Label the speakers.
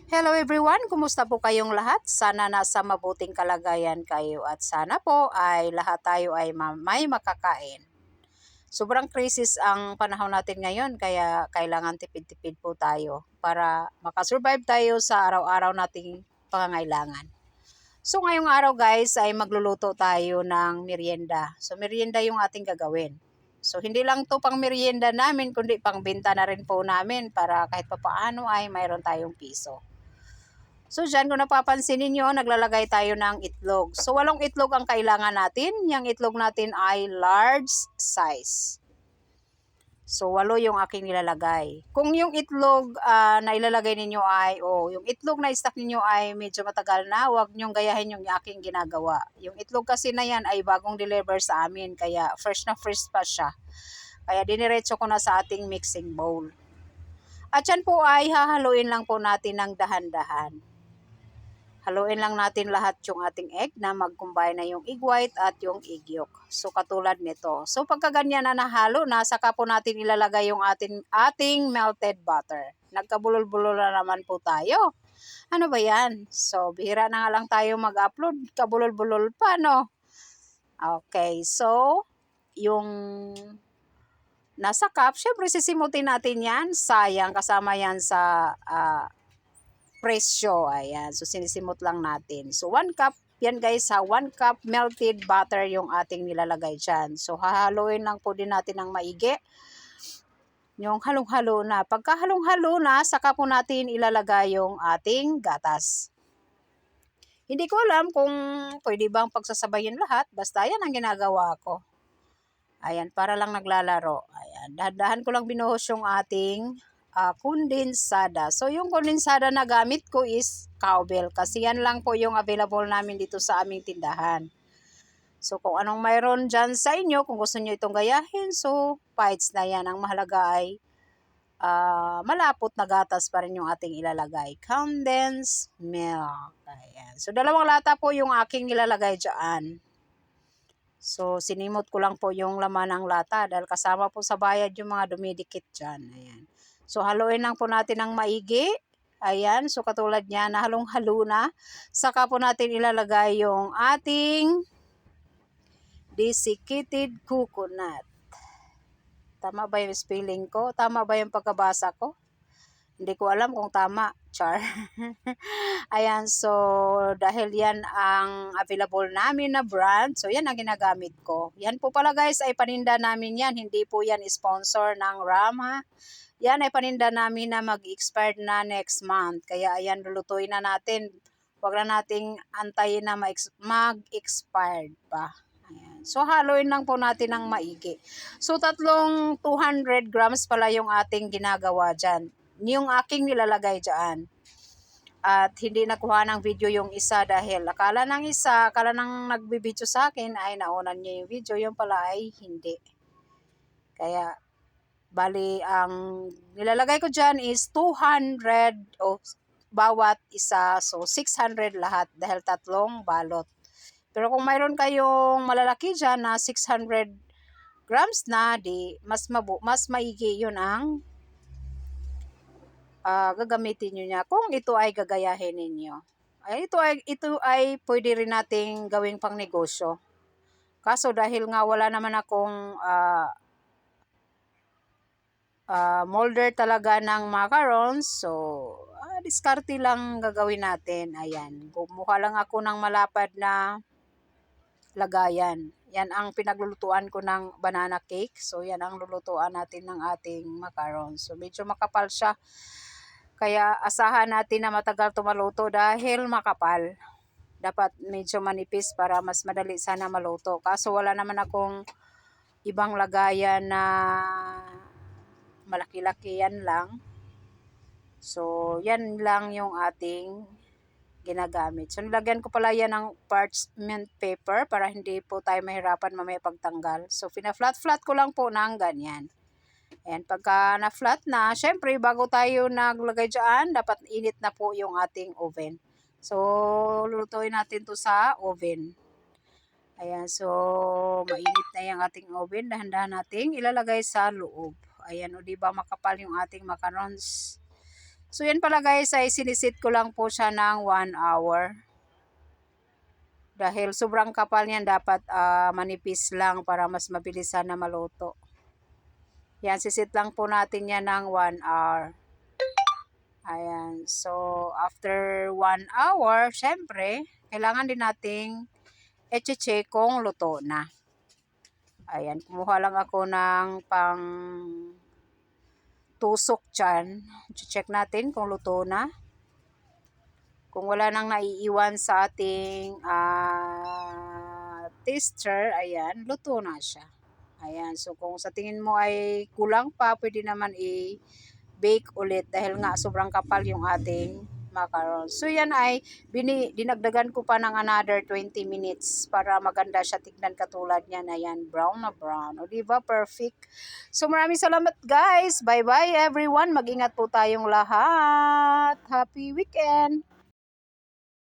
Speaker 1: Hello everyone, kumusta po kayong lahat? Sana nasa mabuting kalagayan kayo at sana po ay lahat tayo ay may makakain. Sobrang krisis ang panahon natin ngayon kaya kailangan tipid-tipid po tayo para makasurvive tayo sa araw-araw nating pangangailangan. So ngayong araw guys ay magluluto tayo ng merienda. So merienda yung ating gagawin. So hindi lang to pang merienda namin kundi pang benta na rin po namin para kahit papaano ay mayroon tayong piso. So dyan kung napapansin ninyo, naglalagay tayo ng itlog. So 8 itlog ang kailangan natin. Yung itlog natin ay large size. So 8 yung aking nilalagay. Kung yung itlog na ilalagay ninyo ay, yung itlog na stock ninyo ay medyo matagal na, huwag nyong gayahin yung aking ginagawa. Yung itlog kasi na yan ay bagong deliver sa amin, kaya fresh na fresh pa siya. Kaya diniretso ko na sa ating mixing bowl. At yan po ay hahaluin lang po natin ng dahan-dahan. Haluin lang natin lahat yung ating egg na mag-combine na yung egg white at yung egg yolk. So katulad nito. So pagka ganyan na nahalo na, saka po natin ilalagay yung ating melted butter. Nagkabulol-bulol na naman po tayo. Ano ba yan? So bihira na nga lang tayo mag-upload. Kabulol-bulol pa, no? Okay, so yung nasa cup, syempre sisimutin natin yan. Sayang, kasama yan sa presyo. Ayan. So, sinisimot lang natin. So, 1 cup, yan guys ha, 1 cup melted butter yung ating nilalagay dyan. So, hahaluin lang po din natin ng maigi. Yung halong-halo na. Pagka halong-halo na, saka po natin ilalagay yung ating gatas. Hindi ko alam kung pwede bang pagsasabayin lahat. Basta yan ang ginagawa ko. Ayan, para lang naglalaro. Ayan, dahan-dahan ko lang binuhos yung ating kondensada. So, yung kondensada na gamit ko is cowbell kasi yan lang po yung available namin dito sa aming tindahan. So, kung anong mayroon dyan sa inyo, kung gusto nyo itong gayahin, so, pites na yan. Ang mahalaga ay malapot na gatas pa rin yung ating ilalagay. Condensed milk. Ayan. So, 2 lata po yung aking ilalagay dyan. So, sinimot ko lang po yung laman ng lata dahil kasama po sa bayad yung mga dumidikit dyan. Ayan. So, haluin lang po natin ng maigi. Ayan. So, katulad niya, nahalong-halo na. Saka po natin ilalagay yung ating desiccated coconut. Tama ba yung spelling ko? Tama ba yung pagkabasa ko? Hindi ko alam kung tama. Char. Ayan. So, dahil yan ang available namin na brand, so yan ang ginagamit ko. Yan po pala guys, ay paninda namin yan. Hindi po yan sponsor ng RAM ha. Yan ay paninda namin na mag-expired na next month. Kaya ayan, lulutuin na natin. Huwag na nating antayin na mag-expired pa. Ayan. So, haluin lang po natin ng maigi. So, 200 grams pala yung ating ginagawa dyan. Yung aking nilalagay dyan. At hindi nakuha ng video yung isa dahil akala ng nagbibideo sa akin ay naunan niya yung video. Yung pala ay hindi. Kaya, bali, ang nilalagay ko dyan is 200 bawat isa. So, 600 lahat dahil 3 balot. Pero kung mayroon kayong malalaki dyan na 600 grams na, di mas maigi yun ang gagamitin nyo niya kung ito ay gagayahin ninyo. Ito ay pwede rin nating gawing pang negosyo. Kaso dahil nga wala naman akong molder talaga ng macarons, so diskarte lang gagawin natin. Ayan, kumuha lang ako ng malapad na lagayan. Yan ang pinaglulutuan ko ng banana cake. So yan ang lulutuan natin ng ating macarons. So medyo makapal siya. Kaya asahan natin na matagal tumaluto dahil makapal. Dapat medyo manipis para mas madali sana maluto. Kaso wala naman akong ibang lagayan na malaki-laki, yan lang. So, yan lang yung ating ginagamit. So, nilagyan ko pala yan ng parchment paper para hindi po tayo mahirapan mamaya pagtanggal. So, pina-flat-flat ko lang po ng ganyan. Ayan, pagka na-flat na, syempre, bago tayo naglagay dyan, dapat init na po yung ating oven. So, lulutuin natin to sa oven. Ayan, so, mainit na yung ating oven. Dahan-dahan nating ilalagay sa loob. Ayan, o diba makapal yung ating macarons. So yan pala guys ay sinisit ko lang po siya ng 1 hour. Dahil sobrang kapal niyan dapat manipis lang para mas mabilisan na maluto. Yan, sisit lang po natin yan ng 1 hour. Ayan, so after 1 hour, syempre, kailangan din nating i-check kung luto na. Ayan, kumuha lang ako ng pang tusok dyan. Check natin kung luto na. Kung wala nang naiiwan sa ating taster, ayan, luto na siya. Ayan, so kung sa tingin mo ay kulang pa, pwede naman i-bake ulit dahil nga sobrang kapal yung ating macaron. So yan ay dinagdagan ko pa ng another 20 minutes para maganda siya tignan katulad niyan. Ayan, brown na brown. O diba, perfect. So maraming salamat guys. Bye bye everyone. Mag-ingat po tayong lahat. Happy weekend.